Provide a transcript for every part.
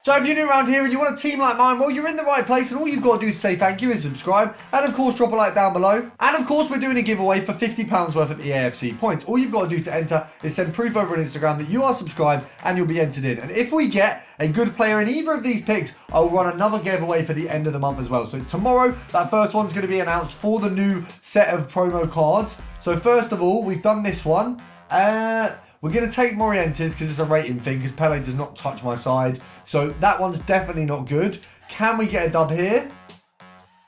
So if you're new around here and you want a team like mine, well, you're in the right place, and all you've got to do to say thank you is subscribe, and of course drop a like down below. And of course we're doing a giveaway for £50 worth of EAFC points. All you've got to do to enter is send proof over on Instagram that you are subscribed, and you'll be entered in. And if we get a good player in either of these picks, I'll run another giveaway for the end of the month as well. So tomorrow, that first one's going to be announced for the new set of promo cards. So first of all, we've done this one. We're going to take Morientes because it's a rating thing, because Pele does not touch my side. So that one's definitely not good. Can we get a dub here?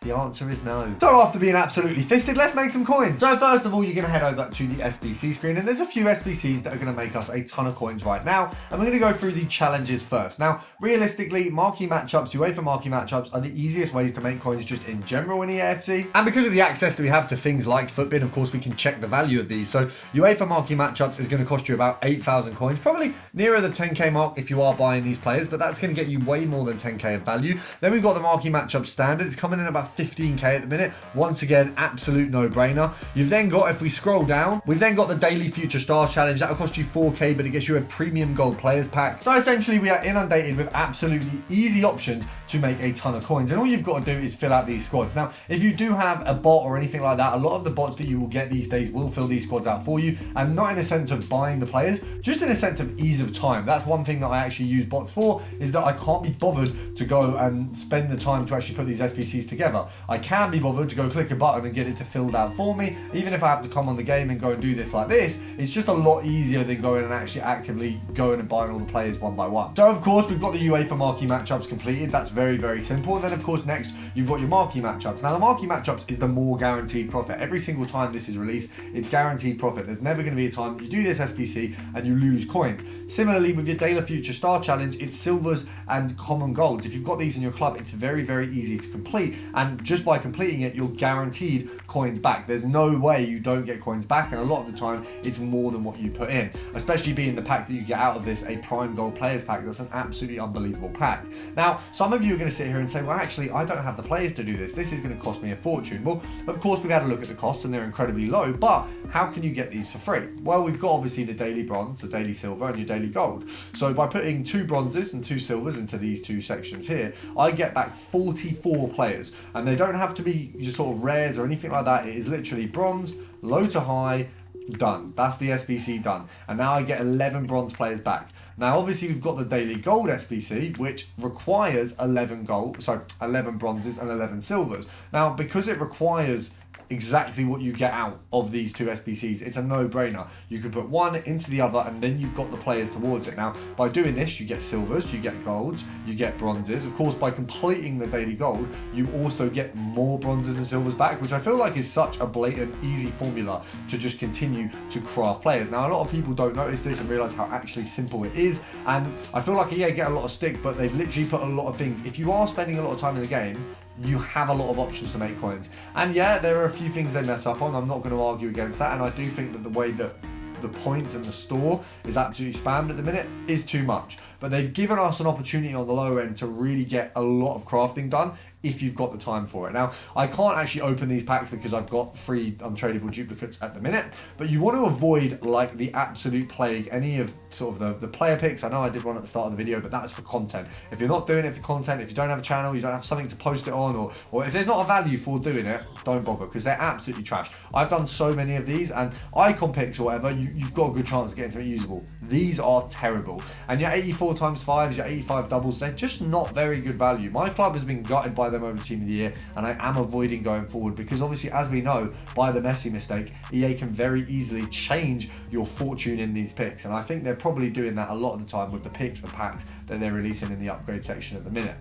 The answer is no. So after being absolutely fisted, let's make some coins. So first of all, you're going to head over to the SBC screen, and there's a few SBCs that are going to make us a ton of coins right now. And we're going to go through the challenges first. Now, realistically, Marquee Matchups, UEFA Marquee Matchups are the easiest ways to make coins just in general in EAFC. And because of the access that we have to things like Footbin, of course, we can check the value of these. So UEFA Marquee Matchups is going to cost you about 8,000 coins, probably nearer the 10k mark if you are buying these players, but that's going to get you way more than 10k of value. Then we've got the Marquee Matchup Standard. It's coming in about 15k at the minute. Once again, absolute no-brainer. You've then got, if we scroll down, we've then got the Daily Future Stars Challenge. That'll cost you 4k, but it gets you a premium gold players pack. So essentially, we are inundated with absolutely easy options to make a ton of coins. And all you've got to do is fill out these squads. Now, if you do have a bot or anything like that, a lot of the bots that you will get these days will fill these squads out for you. And not in a sense of buying the players, just in a sense of ease of time. That's one thing that I actually use bots for, is that I can't be bothered to go and spend the time to actually put these SBCs together. I can be bothered to go click a button and get it to filled out for me. Even if I have to come on the game and go and do this like this, it's just a lot easier than going and actually actively going and buying all the players one by one. So of course, we've got the UEFA Marquee Matchups completed. That's very, very simple. Then of course, next you've got your Marquee Matchups. Now the Marquee Matchups is the more guaranteed profit. Every single time this is released, it's guaranteed profit. There's never going to be a time that you do this SBC and you lose coins. Similarly, with your Daily Future Star Challenge, it's silvers and common golds. If you've got these in your club, it's very, very easy to complete. And just by completing it, you're guaranteed coins back. There's no way you don't get coins back, and a lot of the time it's more than what you put in, especially being the pack that you get out of this, a prime gold players pack. That's an absolutely unbelievable pack. Now, some of you are going to sit here and say, well, actually, I don't have the players to do this. This is going to cost me a fortune. Well, of course, we've had a look at the costs, and they're incredibly low, but how can you get these for free? Well, we've got obviously the daily bronze, the daily silver, and your daily gold. So by putting 2 bronzes and 2 silvers into these 2 sections here, I get back 44 players, and they don't have to be just sort of rares or anything like that. It is literally bronze, low to high, done. That's the SBC done. And now I get 11 bronze players back. Now, obviously, we've got the daily gold SBC, which requires 11 bronzes and 11 silvers. Now, because it requires exactly what you get out of these 2 SBCs, it's a no-brainer. You can put one into the other, and then you've got the players towards it. Now, by doing this, you get silvers, you get golds, you get bronzes. Of course, by completing the daily gold, you also get more bronzes and silvers back, which I feel like is such a blatant, easy formula to just continue to craft players. Now, a lot of people don't notice this and realize how actually simple it is, and I feel like EA get a lot of stick, but they've literally put a lot of things. If you are spending a lot of time in the game, you have a lot of options to make coins. And yeah, there are a few things they mess up on. I'm not going to argue against that. And I do think that the way that the points and the store is absolutely spammed at the minute is too much. But they've given us an opportunity on the lower end to really get a lot of crafting done if you've got the time for it. Now, I can't actually open these packs because I've got free untradeable duplicates at the minute, but you want to avoid, like the absolute plague, any of sort of the player picks. I know I did one at the start of the video, but that's for content. If you're not doing it for content, if you don't have a channel, you don't have something to post it on, or if there's not a value for doing it, don't bother, because they're absolutely trash. I've done so many of these, and icon picks or whatever, you've got a good chance of getting something usable. These are terrible. And your 84 times 5s, your 85 doubles, they're just not very good value. My club has been gutted by them over Team of the Year, and I am avoiding going forward because obviously, as we know, by the Messi mistake, EA can very easily change your fortune in these picks, and I think they're probably doing that a lot of the time with the picks and packs that they're releasing in the upgrade section at the minute.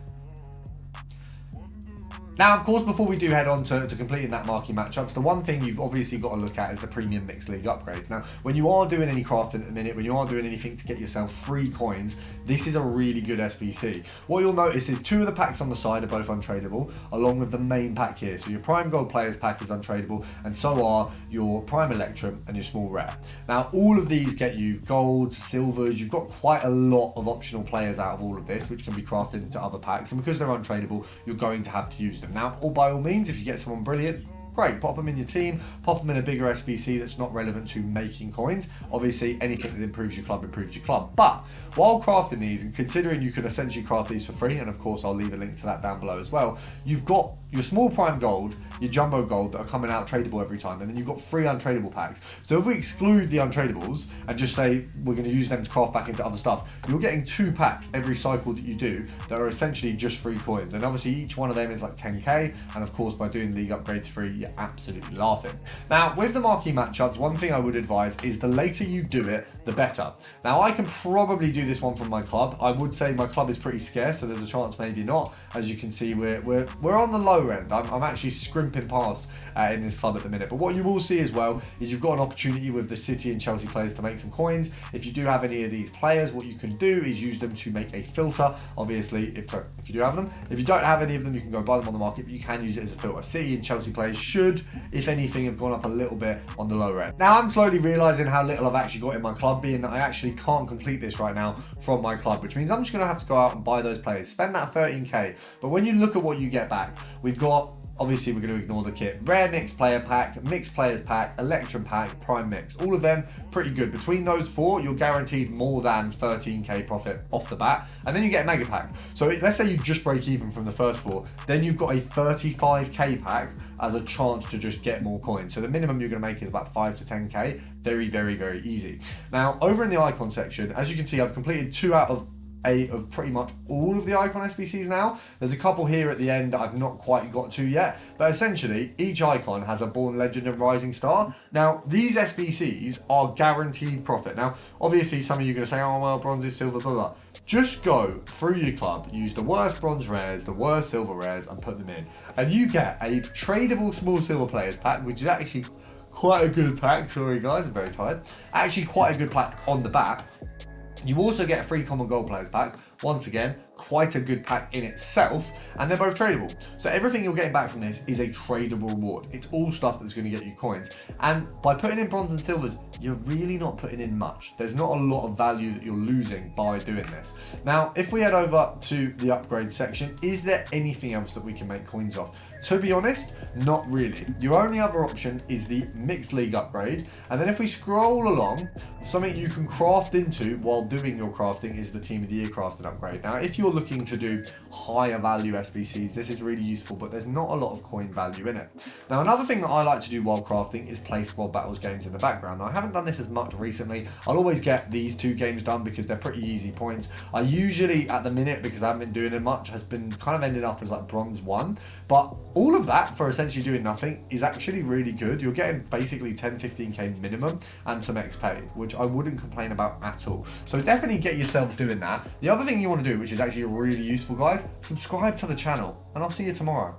Now, of course, before we do head on to completing that Marquee Matchups, the one thing you've obviously got to look at is the Premium Mixed League upgrades. Now, when you are doing any crafting at the minute, when you are doing anything to get yourself free coins, this is a really good SBC. What you'll notice is 2 of the packs on the side are both untradeable, along with the main pack here. So your Prime Gold Players pack is untradeable, and so are your Prime Electrum and your Small Rare. Now, all of these get you golds, silvers. You've got quite a lot of optional players out of all of this, which can be crafted into other packs, and because they're untradeable, you're going to have to use them. Now, by all means, if you get someone brilliant, great, pop them in your team, pop them in a bigger SBC that's not relevant to making coins. Obviously, anything that improves your club improves your club. But while crafting these, and considering you can essentially craft these for free, and of course I'll leave a link to that down below as well, you've got your small prime gold, your jumbo gold that are coming out tradable every time, and then you've got 3 untradeable packs. So if we exclude the untradables and just say we're going to use them to craft back into other stuff, you're getting 2 packs every cycle that you do that are essentially just free coins. And obviously each one of them is like 10k, and of course by doing league upgrades free, you're absolutely laughing. Now with the marquee matchups, one thing I would advise is the later you do it, the better. Now I can probably do this one from my club. I would say my club is pretty scarce, so there's a chance maybe not. As you can see, we're on the low end. I'm actually scrimping past in this club at the minute. But what you will see as well is you've got an opportunity with the City and Chelsea players to make some coins. If you do have any of these players, what you can do is use them to make a filter. Obviously, if you do have them. If you don't have any of them, you can go buy them on the market, but you can use it as a filter. City and Chelsea players should, if anything, have gone up a little bit on the lower end. Now I'm slowly realizing how little I've actually got in my club, being that I actually can't complete this right now from my club, which means I'm just going to have to go out and buy those players, spend that 13k. But when you look at what you get back, we've got, obviously we're going to ignore the kit, rare mixed player pack, mixed players pack, electrum pack, prime mix, all of them pretty good. Between those 4, you're guaranteed more than 13k profit off the bat, and then you get a mega pack. So let's say you just break even from the first 4, then you've got a 35k pack as a chance to just get more coins. So the minimum you're going to make is about 5 to 10k. Very, very, very easy. Now over in the icon section, as you can see, I've completed 2 out of 8 of pretty much all of the icon SBCs now. There's a couple here at the end that I've not quite got to yet, but essentially each icon has a Born Legend and Rising Star. Now these SBCs are guaranteed profit. Now obviously some of you are going to say, oh well, bronze, silver, blah blah. Just go through your club, use the worst bronze rares, the worst silver rares, and put them in, and you get a tradable small silver players pack, which is actually quite a good pack. Sorry guys, I'm very tired. Actually quite a good pack on the back. You also get a free common gold players pack. Once again, quite a good pack in itself, and they're both tradable. So everything you're getting back from this is a tradable reward. It's all stuff that's going to get you coins. And by putting in bronze and silvers, you're really not putting in much. There's not a lot of value that you're losing by doing this. Now, if we head over to the upgrade section, is there anything else that we can make coins off? To be honest, not really. Your only other option is the mixed league upgrade. And then if we scroll along, something you can craft into while doing your crafting is the Team of the Year crafting upgrade. Now, if you're looking to do higher value SBCs, this is really useful, but there's not a lot of coin value in it. Now, another thing that I like to do while crafting is play squad battles games in the background. Now, I haven't done this as much recently. I'll always get these 2 games done because they're pretty easy points. I usually, at the minute, because I haven't been doing it much, has been kind of ended up as like bronze 1. But all of that for essentially doing nothing is actually really good. You're getting basically 10-15k minimum and some XP, which I wouldn't complain about at all. So definitely get yourself doing that. The other thing you want to do, which is actually really useful, guys, subscribe to the channel, and I'll see you tomorrow.